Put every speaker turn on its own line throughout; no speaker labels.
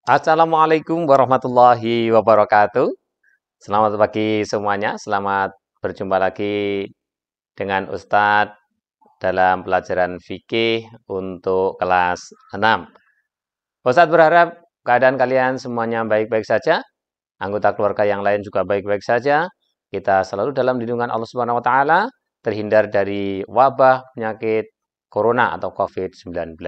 Assalamualaikum warahmatullahi wabarakatuh. Selamat pagi semuanya. Selamat berjumpa lagi dengan Ustadz dalam pelajaran fikih untuk kelas 6. Ustadz berharap keadaan kalian semuanya baik-baik saja. Anggota keluarga yang lain juga baik-baik saja. Kita selalu dalam lindungan Allah Subhanahu wa taala, terhindar dari wabah penyakit corona atau COVID-19.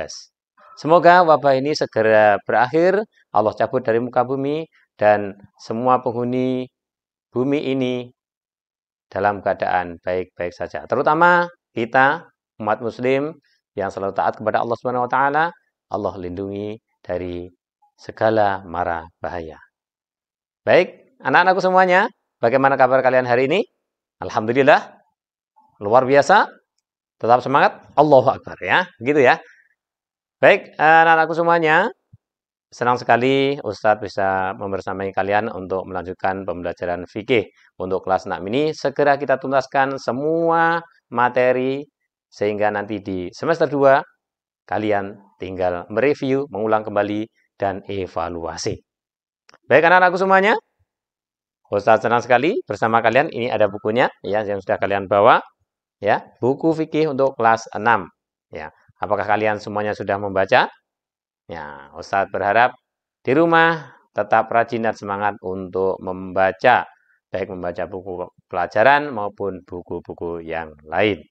Semoga wabah ini segera berakhir, Allah cabut dari muka bumi, dan semua penghuni bumi ini dalam keadaan baik-baik saja. Terutama kita, umat muslim, yang selalu taat kepada Allah Subhanahu wa taala, Allah lindungi dari segala mara bahaya. Baik, anak-anakku semuanya, bagaimana kabar kalian hari ini? Alhamdulillah, luar biasa. Tetap semangat, Allahu Akbar ya, gitu ya. Baik, anak-anakku semuanya, senang sekali Ustadz bisa membersamai kalian untuk melanjutkan pembelajaran fikih untuk kelas 6 ini. Segera kita tuntaskan semua materi sehingga nanti di semester 2 kalian tinggal mereview, mengulang kembali, dan evaluasi. Baik anak-anakku semuanya, Ustadz senang sekali bersama kalian. Ini ada bukunya ya yang sudah kalian bawa ya, buku fikih untuk kelas 6 ya. Apakah kalian semuanya sudah membaca? Ya, Ustadz berharap di rumah tetap rajin dan semangat untuk membaca, baik membaca buku pelajaran maupun buku-buku yang lain.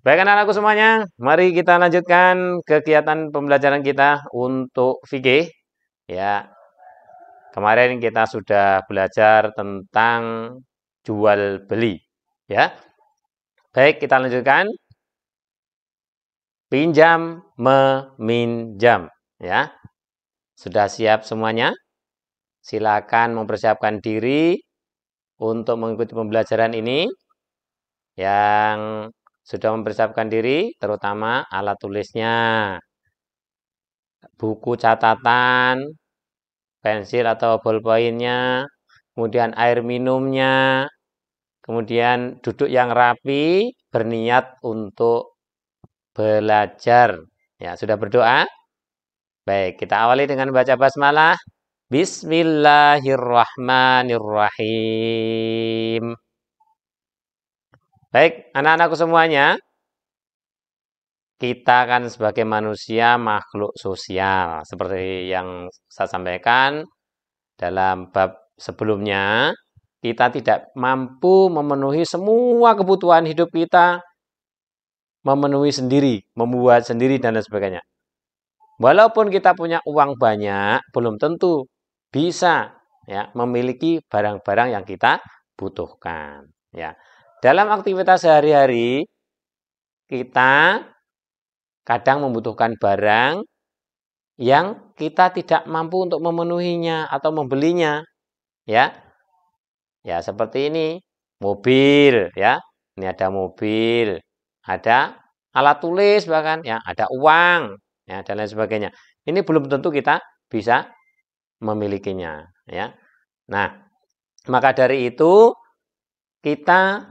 Baik anak-anakku semuanya, mari kita lanjutkan kegiatan pembelajaran kita untuk fikih. Ya, kemarin kita sudah belajar tentang jual beli. Ya, baik kita lanjutkan. Pinjam meminjam. Ya, sudah siap semuanya? Silakan mempersiapkan diri untuk mengikuti pembelajaran ini. Yang sudah mempersiapkan diri, terutama alat tulisnya, buku catatan, pensil atau bolpoinnya, kemudian air minumnya, kemudian duduk yang rapi, berniat untuk belajar. Ya, sudah berdoa? Baik, kita awali dengan baca basmalah. Bismillahirrahmanirrahim. Baik, anak-anakku semuanya, kita kan sebagai manusia makhluk sosial. Seperti yang saya sampaikan dalam bab sebelumnya, kita tidak mampu memenuhi semua kebutuhan hidup kita, memenuhi sendiri, membuat sendiri, dan lain sebagainya. Walaupun kita punya uang banyak, belum tentu bisa ya memiliki barang-barang yang kita butuhkan. Ya, dalam aktivitas sehari-hari kita kadang membutuhkan barang yang kita tidak mampu untuk memenuhinya atau membelinya. Ya, ya seperti ini, mobil, ya. Ini ada mobil, ada alat tulis bahkan, ya, ada uang, ya, dan lain sebagainya. Ini belum tentu kita bisa memilikinya, ya. Nah, maka dari itu kita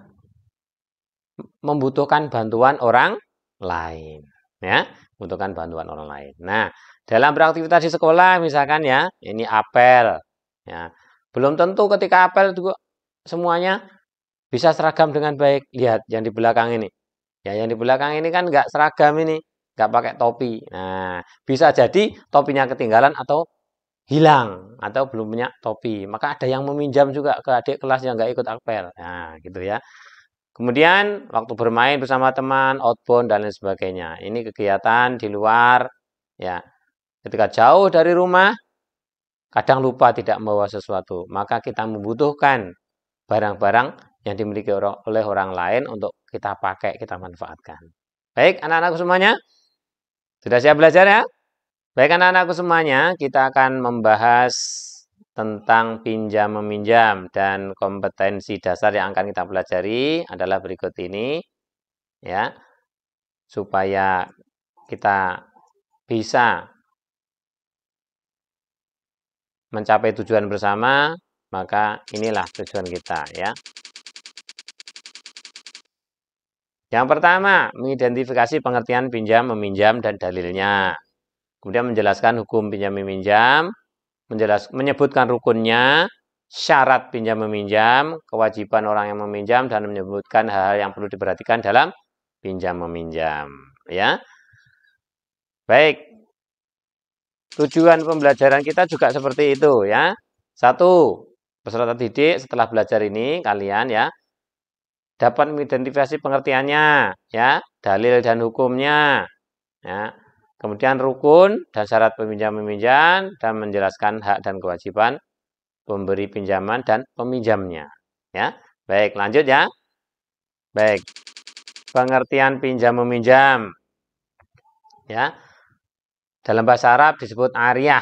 membutuhkan bantuan orang lain, ya, membutuhkan bantuan orang lain. Nah, dalam beraktivitas di sekolah misalkan ya, ini apel, ya. Belum tentu ketika apel juga semuanya bisa seragam dengan baik. Lihat yang di belakang ini. Ya, yang di belakang ini kan nggak seragam ini, nggak pakai topi. Nah, bisa jadi topinya ketinggalan atau hilang atau belum punya topi. Maka ada yang meminjam juga ke adik kelas yang nggak ikut apel. Nah, gitu ya. Kemudian waktu bermain bersama teman, outbound dan lain sebagainya. Ini kegiatan di luar ya. Ketika jauh dari rumah, kadang lupa tidak membawa sesuatu. Maka kita membutuhkan barang-barang yang dimiliki oleh orang lain untuk kita pakai, kita manfaatkan. Baik, anak-anakku semuanya, sudah siap belajar ya? Baik anak-anakku semuanya, kita akan membahas tentang pinjam meminjam dan kompetensi dasar yang akan kita pelajari adalah berikut ini ya. Supaya kita bisa mencapai tujuan bersama, maka inilah tujuan kita ya. Yang pertama, mengidentifikasi pengertian pinjam meminjam dan dalilnya. Kemudian menjelaskan hukum pinjam meminjam, menyebutkan rukunnya, syarat pinjam meminjam, kewajiban orang yang meminjam, dan menyebutkan hal-hal yang perlu diperhatikan dalam pinjam meminjam. Ya, baik. Tujuan pembelajaran kita juga seperti itu ya. Satu, peserta didik setelah belajar ini kalian ya dapat mengidentifikasi pengertiannya ya, dalil dan hukumnya ya. Kemudian rukun dan syarat peminjam-meminjam dan menjelaskan hak dan kewajiban pemberi pinjaman dan peminjamnya ya. Baik, lanjut ya. Baik. Pengertian pinjam meminjam ya. Dalam bahasa Arab disebut ariyah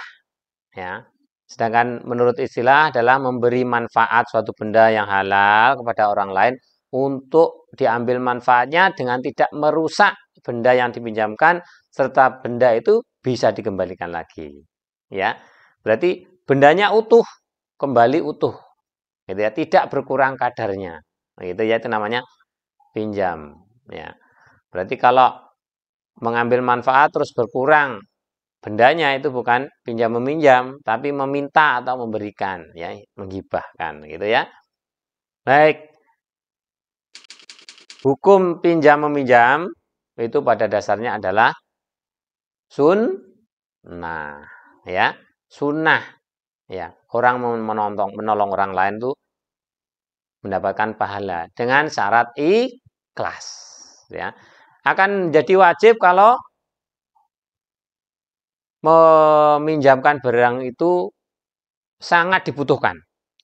ya. Sedangkan menurut istilah adalah memberi manfaat suatu benda yang halal kepada orang lain untuk diambil manfaatnya dengan tidak merusak benda yang dipinjamkan serta benda itu bisa dikembalikan lagi. Ya. Berarti bendanya utuh, kembali utuh. Gitu ya, tidak berkurang kadarnya. Gitu ya, itu namanya pinjam ya. Berarti kalau mengambil manfaat terus berkurang bendanya itu bukan pinjam meminjam, tapi meminta atau memberikan, ya, menghibahkan, gitu ya. Baik. Hukum pinjam meminjam itu pada dasarnya adalah sunnah, ya, sunnah, ya. Orang menolong orang lain itu mendapatkan pahala dengan syarat ikhlas, ya. Akan jadi wajib kalau meminjamkan barang itu sangat dibutuhkan.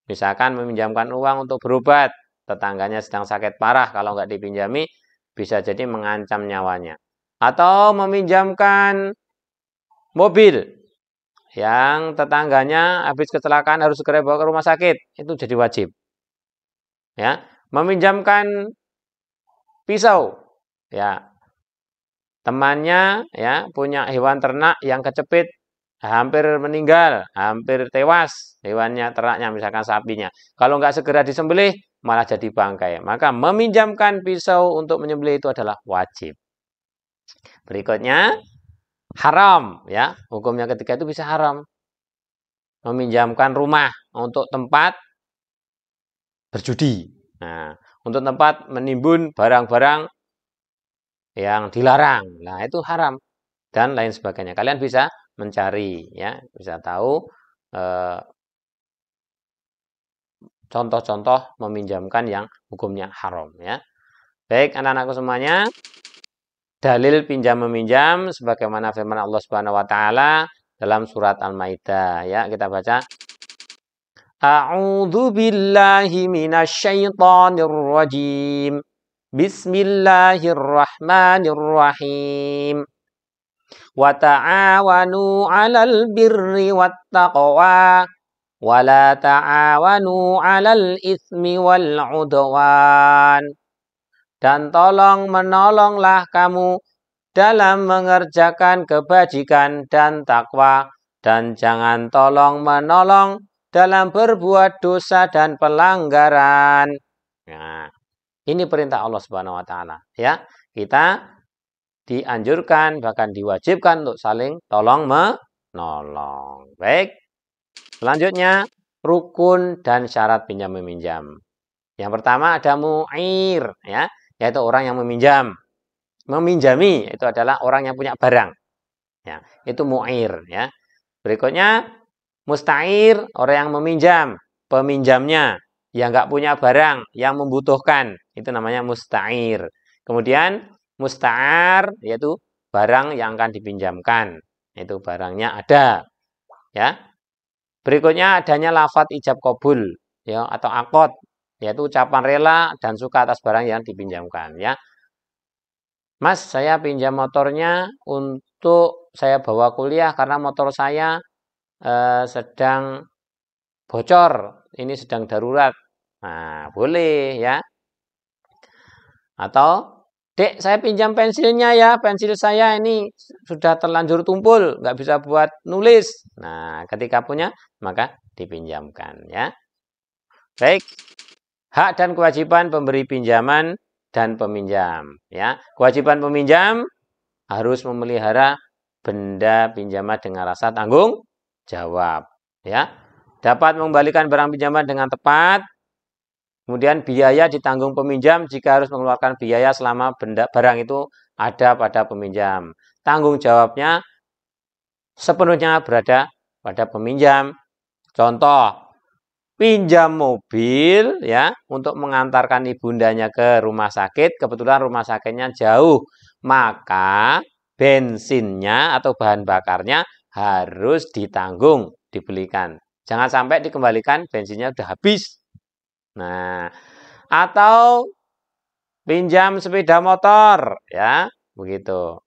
Misalkan meminjamkan uang untuk berobat, tetangganya sedang sakit parah, kalau nggak dipinjami bisa jadi mengancam nyawanya. Atau meminjamkan mobil yang tetangganya habis kecelakaan harus segera bawa ke rumah sakit, itu jadi wajib. Ya, meminjamkan pisau, ya, temannya ya punya hewan ternak yang kecepit, hampir meninggal, hampir tewas hewannya, ternaknya, misalkan sapinya. Kalau nggak segera disembelih, malah jadi bangkai. Maka meminjamkan pisau untuk menyembelih itu adalah wajib. Berikutnya, haram. Ya, hukumnya ketika itu bisa haram. Meminjamkan rumah untuk tempat berjudi. Nah, untuk tempat menimbun barang-barang yang dilarang. Nah, itu haram. Dan lain sebagainya. Kalian bisa mencari, ya, bisa tahu contoh-contoh meminjamkan yang hukumnya haram, ya. Baik, anak-anakku semuanya, dalil pinjam meminjam sebagaimana firman Allah Subhanahu wa taala dalam surat Al-Maidah, ya. Kita baca. A'udzu billahi minasyaitonir rajim. Bismillahirrahmanirrahim. Wa ta'awanu 'alal birri wattaqwa wa la ta'awanu 'alal itsmi wal 'udwan. Dan tolong menolonglah kamu dalam mengerjakan kebajikan dan takwa, dan jangan tolong menolong dalam berbuat dosa dan pelanggaran. Nah, ini perintah Allah Subhanahu wa taala, ya. Kita dianjurkan bahkan diwajibkan untuk saling tolong menolong. Baik. Selanjutnya, rukun dan syarat pinjam meminjam. Yang pertama ada mu'ir, ya, yaitu orang yang meminjam. Meminjami itu adalah orang yang punya barang. Ya, itu mu'ir, ya. Berikutnya musta'ir, orang yang meminjam, peminjamnya yang nggak punya barang, yang membutuhkan, itu namanya musta'ir. Kemudian musta'ar, yaitu barang yang akan dipinjamkan, itu barangnya ada, ya. Berikutnya adanya lafadz ijab qabul, ya, atau akad, yaitu ucapan rela dan suka atas barang yang dipinjamkan, ya. Mas, saya pinjam motornya untuk saya bawa kuliah karena motor saya sedang bocor, ini sedang darurat. Nah, boleh, ya. Atau, Dek, saya pinjam pensilnya ya, pensil saya ini sudah terlanjur tumpul, nggak bisa buat nulis. Nah, ketika punya, maka dipinjamkan, ya. Baik, hak dan kewajiban pemberi pinjaman dan peminjam, ya. Kewajiban peminjam harus memelihara benda pinjaman dengan rasa tanggung jawab. ya. Dapat mengembalikan barang pinjaman dengan tepat. Kemudian biaya ditanggung peminjam jika harus mengeluarkan biaya selama barang itu ada pada peminjam. Tanggung jawabnya sepenuhnya berada pada peminjam. Contoh, pinjam mobil ya untuk mengantarkan ibundanya ke rumah sakit, kebetulan rumah sakitnya jauh, maka bensinnya atau bahan bakarnya harus ditanggung, dibelikan. Jangan sampai dikembalikan bensinnya udah habis. Nah, atau pinjam sepeda motor ya, begitu.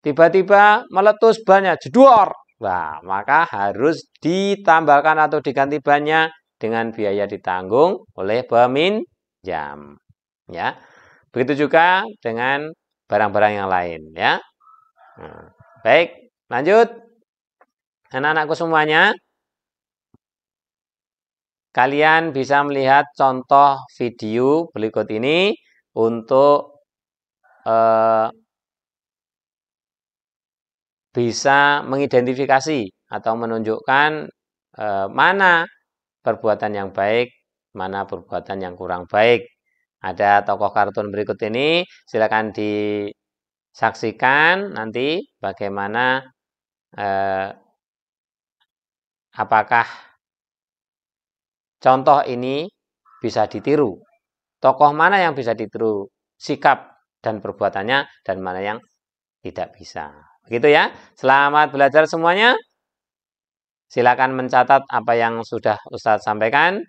Tiba-tiba meletus bannya, jedor. Nah, maka harus ditambahkan atau diganti bannya dengan biaya ditanggung oleh peminjam. Ya, begitu juga dengan barang-barang yang lain. Ya, nah, baik, lanjut, anak-anakku semuanya. Kalian bisa melihat contoh video berikut ini untuk bisa mengidentifikasi atau menunjukkan mana perbuatan yang baik, mana perbuatan yang kurang baik. Ada tokoh kartun berikut ini, silakan disaksikan nanti bagaimana apakah contoh ini bisa ditiru. Tokoh mana yang bisa ditiru sikap dan perbuatannya dan mana yang tidak bisa. Begitu ya. Selamat belajar semuanya. Silakan mencatat apa yang sudah Ustadz sampaikan.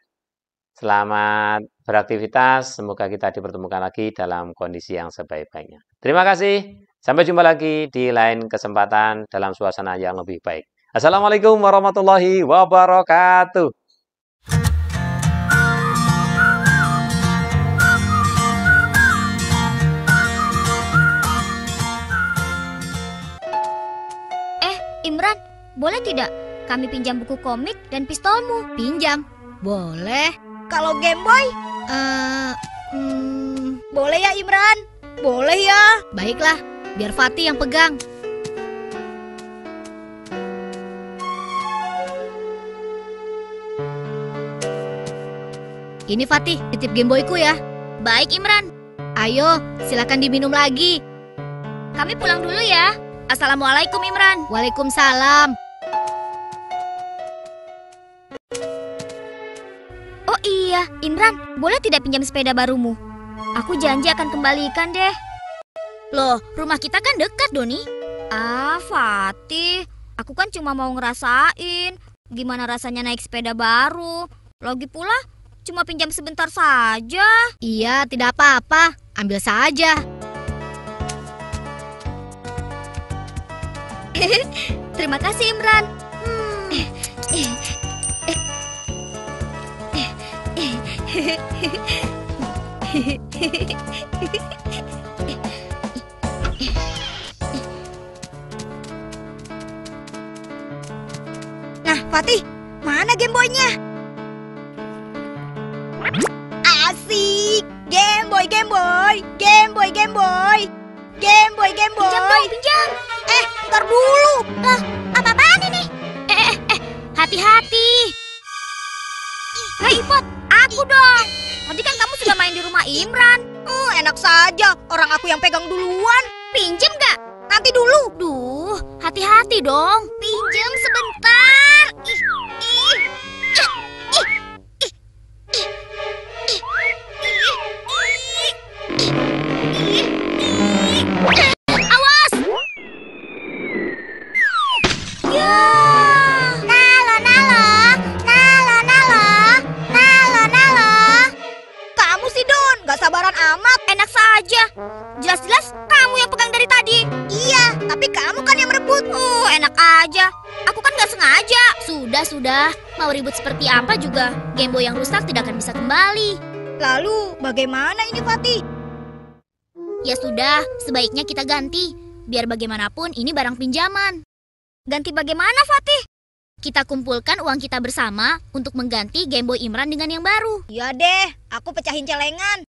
Selamat beraktivitas. Semoga kita dipertemukan lagi dalam kondisi yang sebaik-baiknya. Terima kasih. Sampai jumpa lagi di lain kesempatan dalam suasana yang lebih baik. Assalamualaikum warahmatullahi wabarakatuh.
Imran, boleh tidak kami pinjam buku komik dan pistolmu?
Pinjam? Boleh.
Kalau Game Boy? Boleh ya Imran? Boleh ya.
Baiklah, biar Fatih yang pegang. Ini Fatih, titip Game Boy-ku ya.
Baik Imran.
Ayo, silakan diminum lagi.
Kami pulang dulu ya. Assalamualaikum Imran.
Waalaikumsalam.
Oh iya, Imran, boleh tidak pinjam sepeda barumu? Aku janji akan kembalikan deh. Loh, rumah kita kan dekat, Doni. Ah, Fatih, aku kan cuma mau ngerasain gimana rasanya naik sepeda baru. Lagi pula, cuma pinjam sebentar saja.
Iya, tidak apa-apa. Ambil saja.
Terima kasih Imran. Nah, Fatih, mana Game Boy-nya? Asik, Game Boy, Game Boy, Game Boy, Game Boy, Game Boy, Game Boy. Pinjam dong, pinjam. Ntar dulu. Lah, apa-apaan ini? Hati-hati. Hei, Ipot, aku dong. Tadi kan kamu sudah main di rumah Imran. Enak saja, orang aku yang pegang duluan. Pinjem gak? Nanti dulu. Duh, hati-hati dong. Pinjem sebentar. Awas! Ya. Nalo, nalo. Nalo, nalo. Nalo, nalo. Kamu sih, Don. Gak sabaran amat. Enak saja. Jelas-jelas kamu yang pegang dari tadi. Iya, tapi kamu kan yang merebut. Enak aja. Aku kan gak sengaja. Sudah. Mau ribut seperti apa juga, Game Boy yang rusak tidak akan bisa kembali. Lalu, bagaimana ini, Fatih? Ya sudah, sebaiknya kita ganti. Biar bagaimanapun ini barang pinjaman. Ganti bagaimana, Fatih? Kita kumpulkan uang kita bersama untuk mengganti Game Boy Imran dengan yang baru. Iya deh, aku pecahin celengan.